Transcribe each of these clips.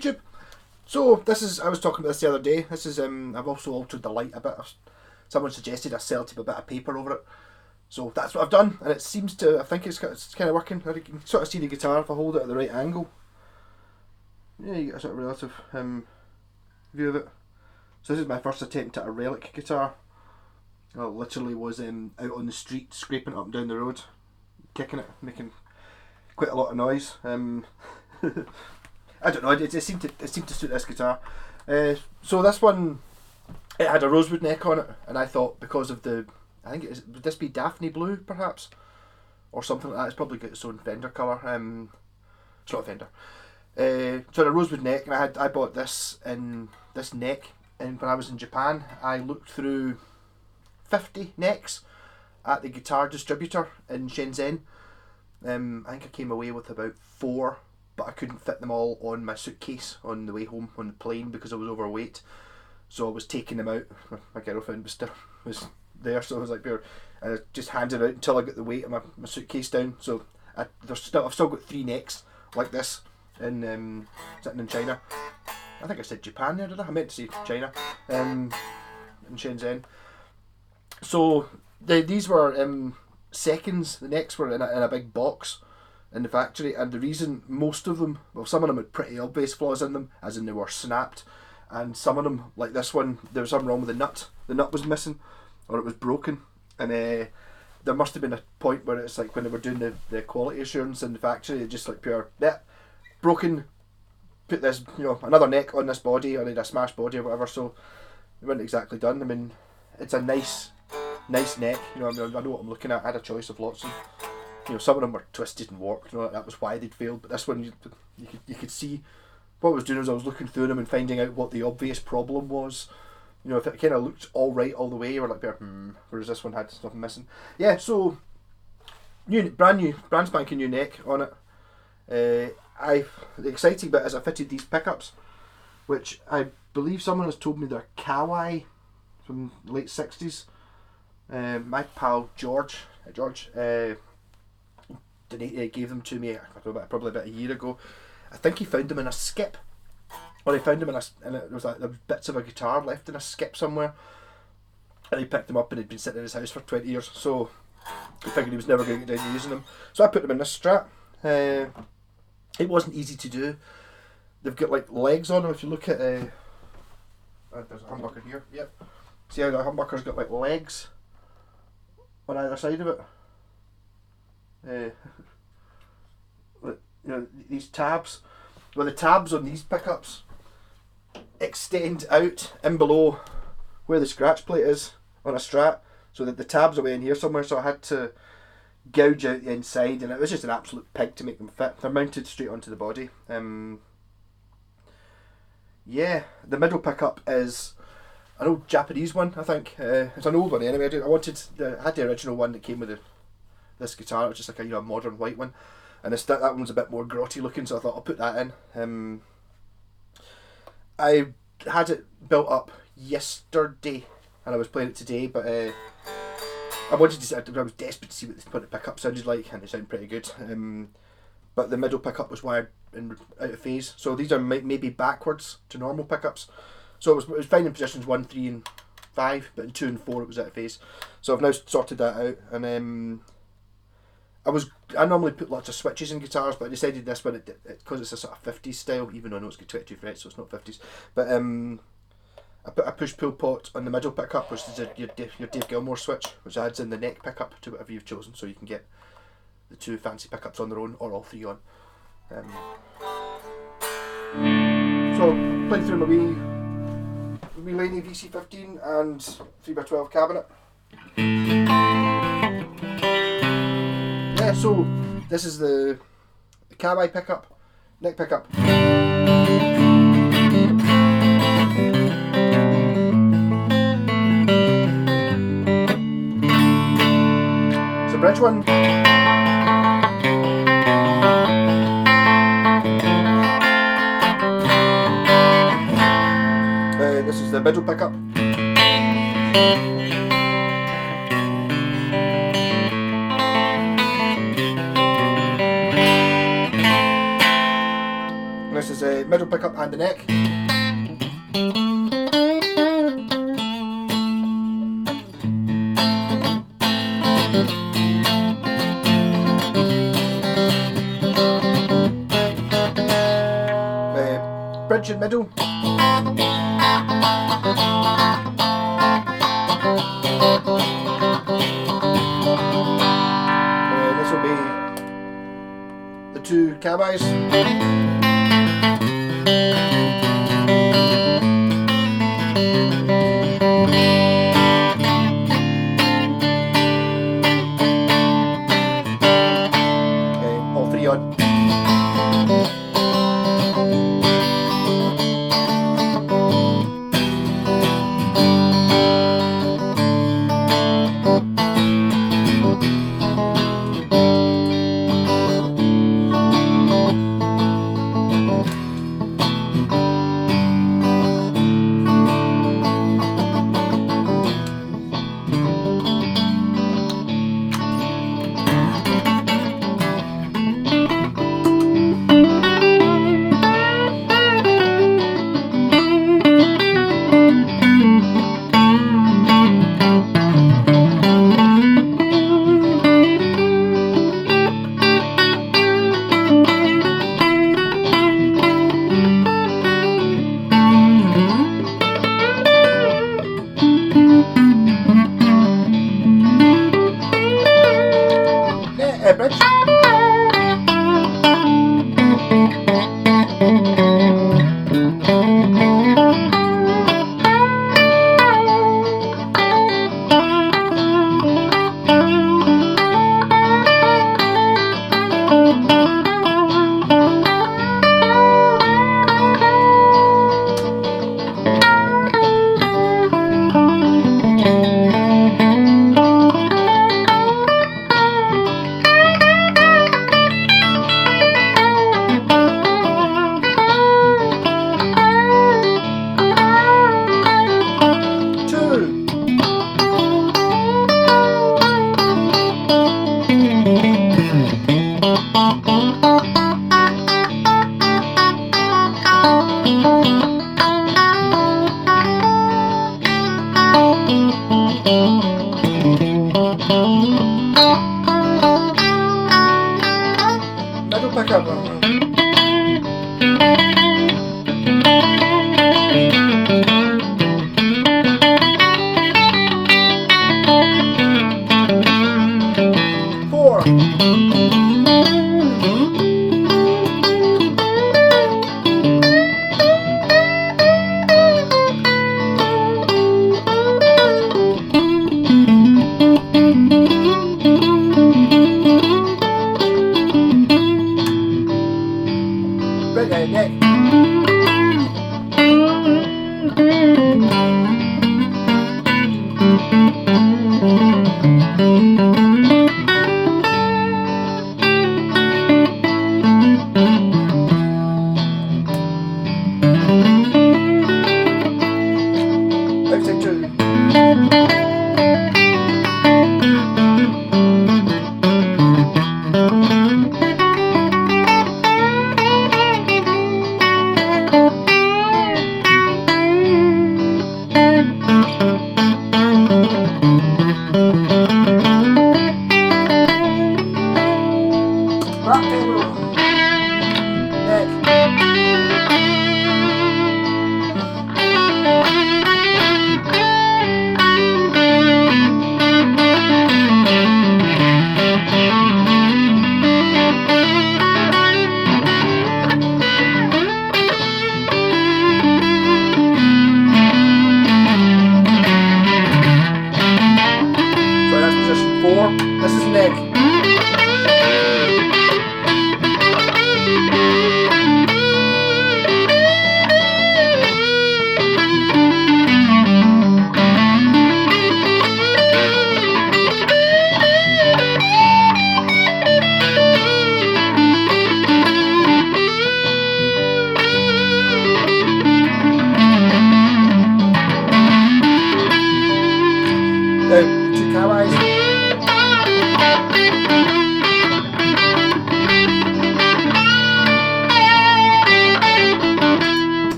YouTube. So this is, I was talking about this the other day. This is I've also altered the light a bit. Someone suggested I sellotape a bit of paper over it. So that's what I've done, and it seems to, I think it's kind of working. You can sort of see the guitar if I hold it at the right angle. Yeah, you get a sort of relative view of it. So this is my first attempt at a relic guitar. I literally was out on the street scraping it up and down the road, kicking it, making quite a lot of noise. I don't know, it seemed to suit this guitar. So this one, it had a rosewood neck on it, and I thought because of the, I think would this be Daphne blue perhaps, or something like that. It's probably got its own Fender colour. It's not a Fender. So the rosewood neck, and I bought this in this neck, and when I was in Japan, I looked through 50 necks at the guitar distributor in Shenzhen. I think I came away with about 4, but I couldn't fit them all on my suitcase on the way home on the plane because I was overweight. So I was taking them out. My girlfriend was there, so I was like, I just handed it out until I got the weight of my suitcase down. So I've still got 3 necks like this in sitting in China. I think I said Japan there, did I? I meant to say China. In Shenzhen. So these were seconds. The necks were in a big box in the factory, and the reason most of them, well, some of them had pretty obvious flaws in them, as in they were snapped, and some of them, like this one, there was something wrong with the nut. The nut was missing, or it was broken, and there must have been a point where it's like when they were doing the quality assurance in the factory, they just like broken, put this, another neck on this body, or a smashed body or whatever. So it wasn't exactly done. I mean, it's a nice neck. I know what I'm looking at. I had a choice of lots of, some of them were twisted and warped. That was why they'd failed. But this one, you could see. What I was doing was I was looking through them and finding out what the obvious problem was. If it kind of looked all right all the way, you were like, whereas this one had something missing. Yeah, so brand spanking new neck on it. The exciting bit is I fitted these pickups, which I believe someone has told me they're kawai from the late 60s. My pal George gave them to me probably about a year ago. I think he found them in a skip, or he found them and it was like there was bits of a guitar left in a skip somewhere, and he picked them up and he'd been sitting in his house for 20 years. So he figured he was never going to get down to using them. So I put them in this Strat. It wasn't easy to do. They've got like legs on them. If you look at there's a humbucker here. Yep. See how the humbucker's got like legs on either side of it. These tabs. Well, the tabs on these pickups extend out in below where the scratch plate is on a Strat, so that the tabs are way in here somewhere. So I had to gouge out the inside, and it was just an absolute pig to make them fit. They're mounted straight onto the body. Yeah, the middle pickup is an old Japanese one, I think. It's an old one anyway. I had the original one that came with this guitar. It was just like a modern white one, and that one's a bit more grotty looking, so I thought I'll put that in. I had it built up yesterday, and I was playing it today, but I was desperate to see what the pickup sounded like, and it sounded pretty good. But the middle pickup was wired out of phase, so these are maybe backwards to normal pickups. So it was fine in positions 1, 3, and 5, but in 2 and 4 it was out of phase. So I've now sorted that out, and I normally put lots of switches in guitars, but I decided this one, because it's a sort of 50s style, even though I know it's got 22 frets, so it's not 50s. But I put a push-pull pot on the middle pickup, which is your Dave Gilmour switch, which adds in the neck pickup to whatever you've chosen, so you can get the 2 fancy pickups on their own, or all 3 on. So playing through my wee Laney VC15 and 3x12 cabinet. Yeah, so this is the kawai pickup, neck pickup. It's a bridge one. This is the middle pickup. This is a middle pickup and the neck. Bridge in middle. This will be the two kawais. All three on. Bridge. Middle pickup. 4. Neck. Let's take 2.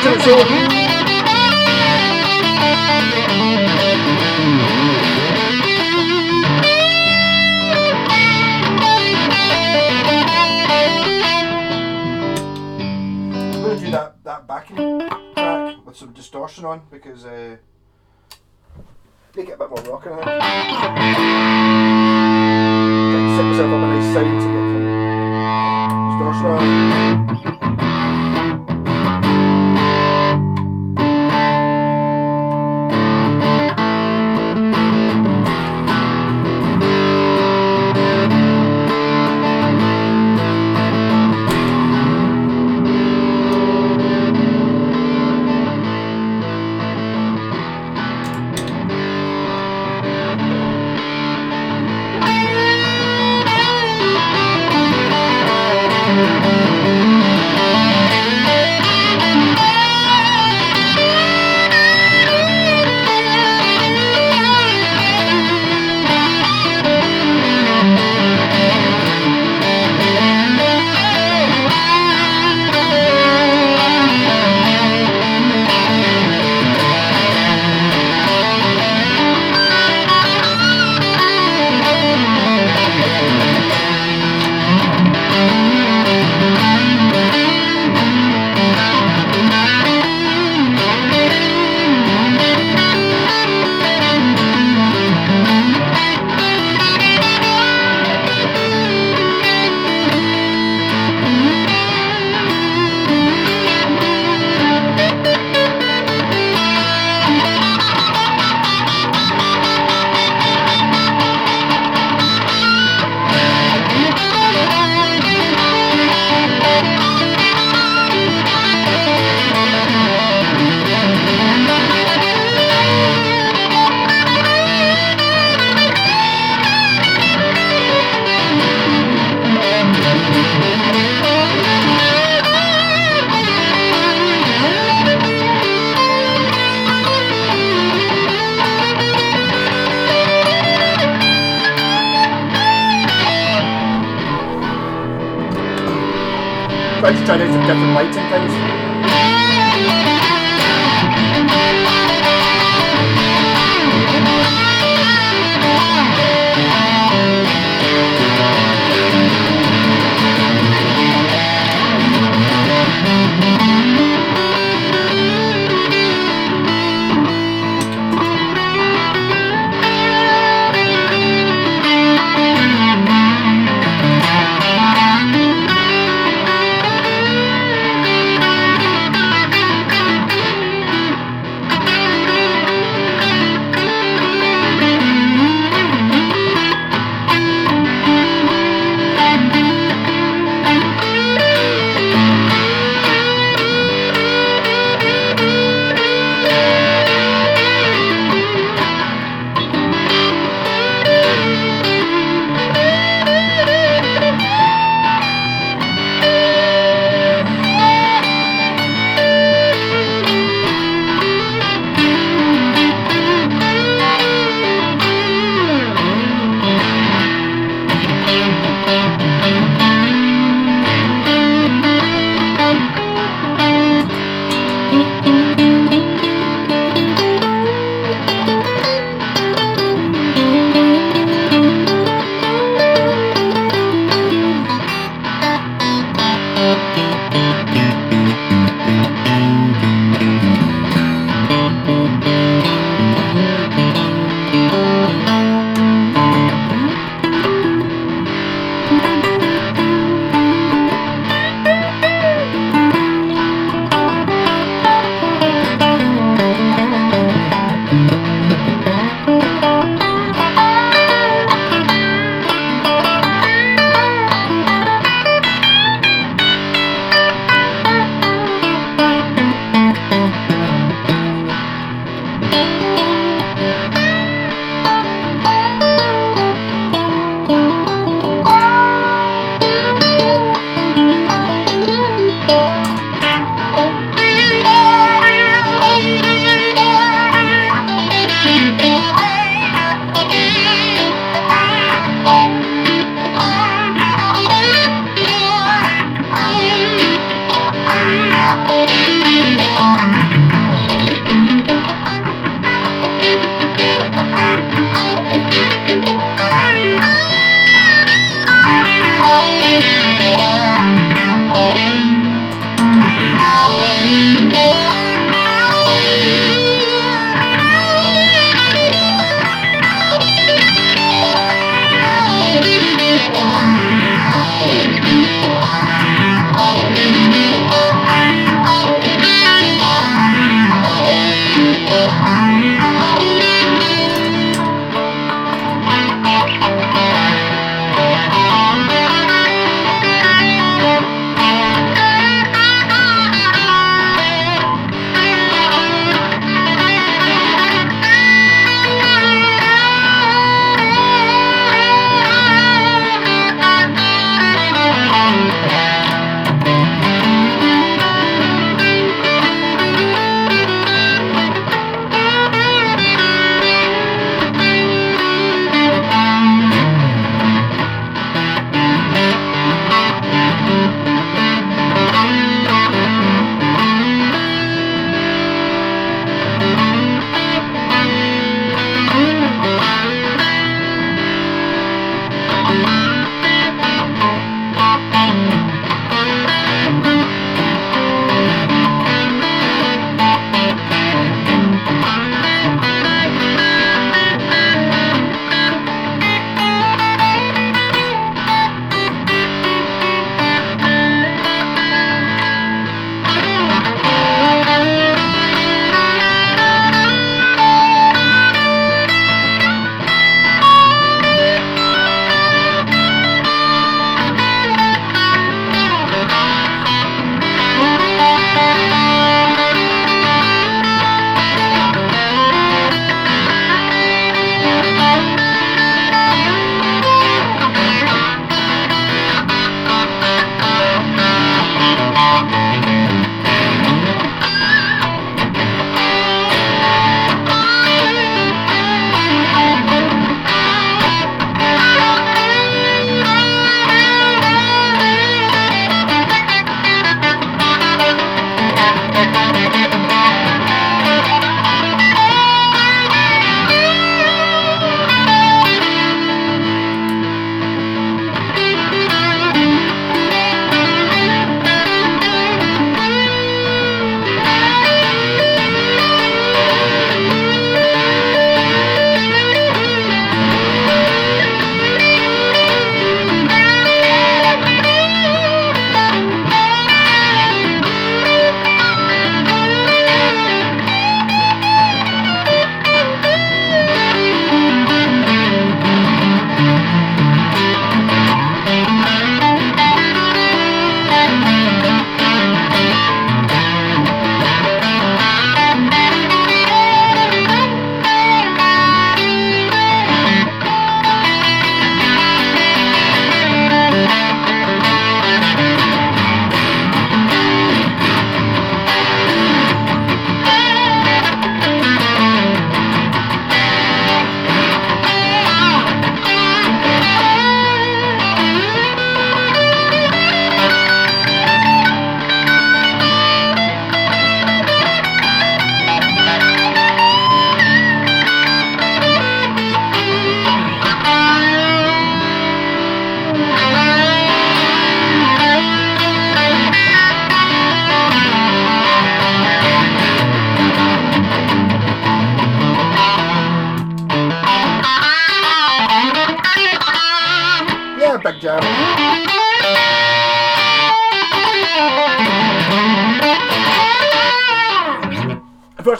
onto its own. I'm going to do that backing track with some distortion on because make it a bit more rocking, I think. Set myself up a nice sound to get some distortion on. Tried to try out some different lights and things.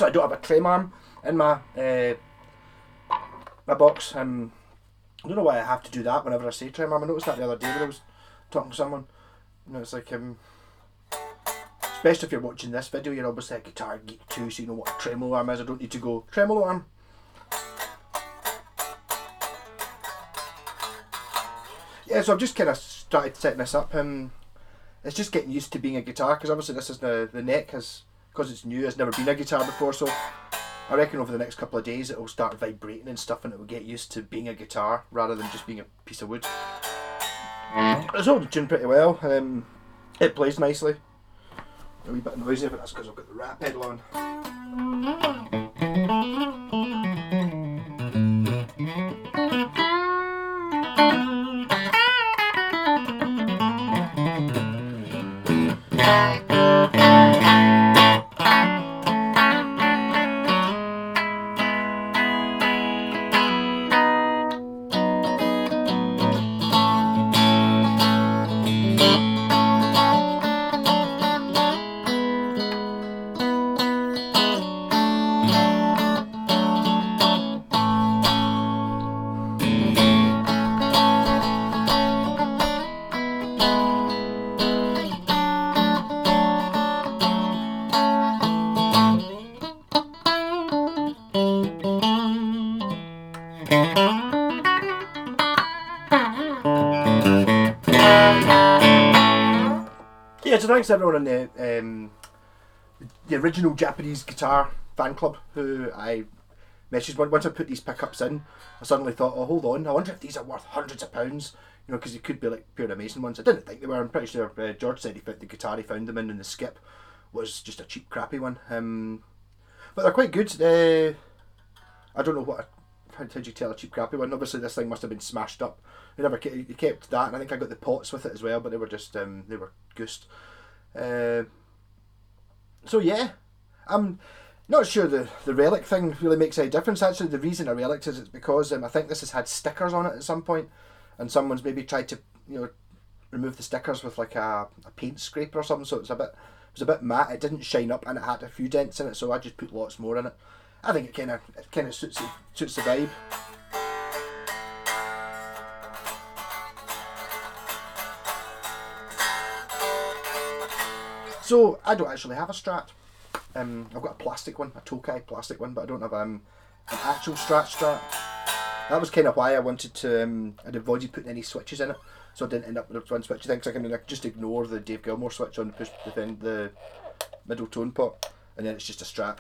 Also, I don't have a trem arm in my my box. I don't know why I have to do that whenever I say trem arm. I noticed that the other day when I was talking to someone. You know, it's like especially if you're watching this video, you're obviously a guitar geek too, so you know what a tremolo arm is. I don't need to go tremolo arm. Yeah, so I've just kind of started setting this up. It's just getting used to being a guitar, because obviously this is the neck has, because it's new, has never been a guitar before, so I reckon over the next couple of days it'll start vibrating and stuff, and it will get used to being a guitar rather than just being a piece of wood. It's all tuned pretty well. It plays nicely. A wee bit noisy, but that's because I've got the rat pedal on. Yeah, so thanks to everyone in the original Japanese guitar fan club who I messaged. Once I put these pickups in, I suddenly thought, oh, hold on, I wonder if these are worth hundreds of pounds, you know, because they could be like pure amazing ones. I didn't think they were. I'm pretty sure George said he found the guitar he found them in, and the skip was just a cheap, crappy one. But they're quite good. I don't know how did you tell a cheap, crappy one? Obviously, this thing must have been smashed up. He kept that, and I think I got the pots with it as well, but they were just they were goosed. So yeah, I'm not sure the relic thing really makes any difference. Actually, the reason I relic is it's because I think this has had stickers on it at some point, and someone's maybe tried to remove the stickers with like a paint scraper or something. So it was a bit matte. It didn't shine up, and it had a few dents in it. So I just put lots more in it. I think it kind of suits the vibe. So I don't actually have a Strat. I've got a plastic one, a Tokai plastic one, but I don't have an actual Strat. That was kind of why I wanted to. I'd avoided putting any switches in it, so I didn't end up with one switch. I think I can just ignore the Dave Gilmour switch on the middle tone pot, and then it's just a Strat.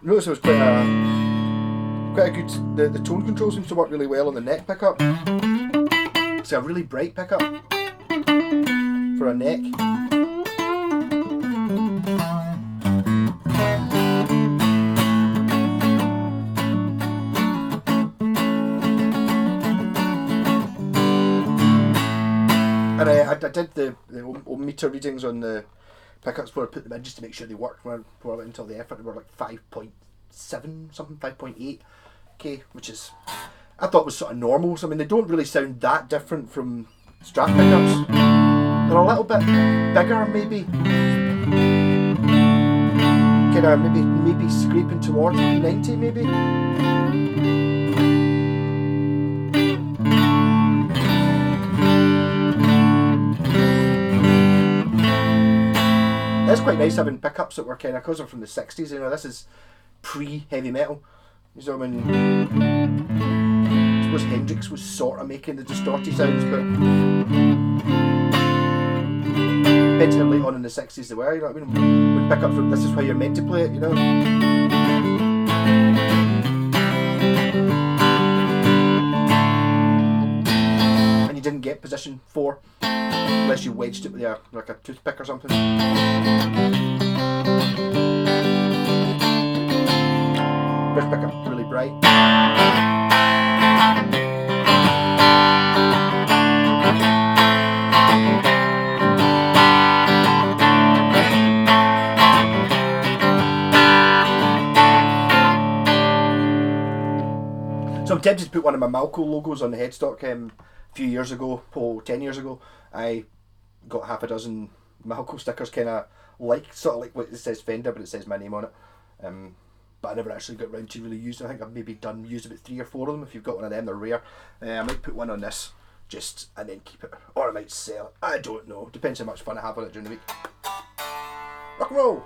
Notice it was quite a good. The tone control seems to work really well on the neck pickup. It's a really bright pickup for a neck. And I did the ohm meter readings on the pickups before I put them in, just to make sure they worked. When I went into all the effort, they were like 5.7 something, 5.8 K, which is, I thought was sort of normal. So I mean, they don't really sound that different from Strat pickups. They're a little bit bigger, maybe. Kind of maybe scraping towards P90, maybe. It's quite nice having pickups that were kind of, because they're from the 60s, you know, this is pre-heavy metal. So I mean, I suppose Hendrix was sort of making the distorted sounds, but depends how late on in the 60s they were, you know what I mean? When pickups, this is how you're meant to play it, you know? And you didn't get position 4. Unless you wedged it with like a toothpick or something. First pickup, really bright. So I'm tempted to put one of my Malko logos on the headstock. A few years ago, 10 years ago, I got half a dozen Malko stickers kind of like sort of like what it says Fender, but it says my name on it. But I never actually got round to really using. I think I've maybe used about 3 or 4 of them. If you've got one of them, they're rare. I might put one on this, and then keep it, or I might sell it. I don't know. Depends how much fun I have on it during the week. Rock and roll.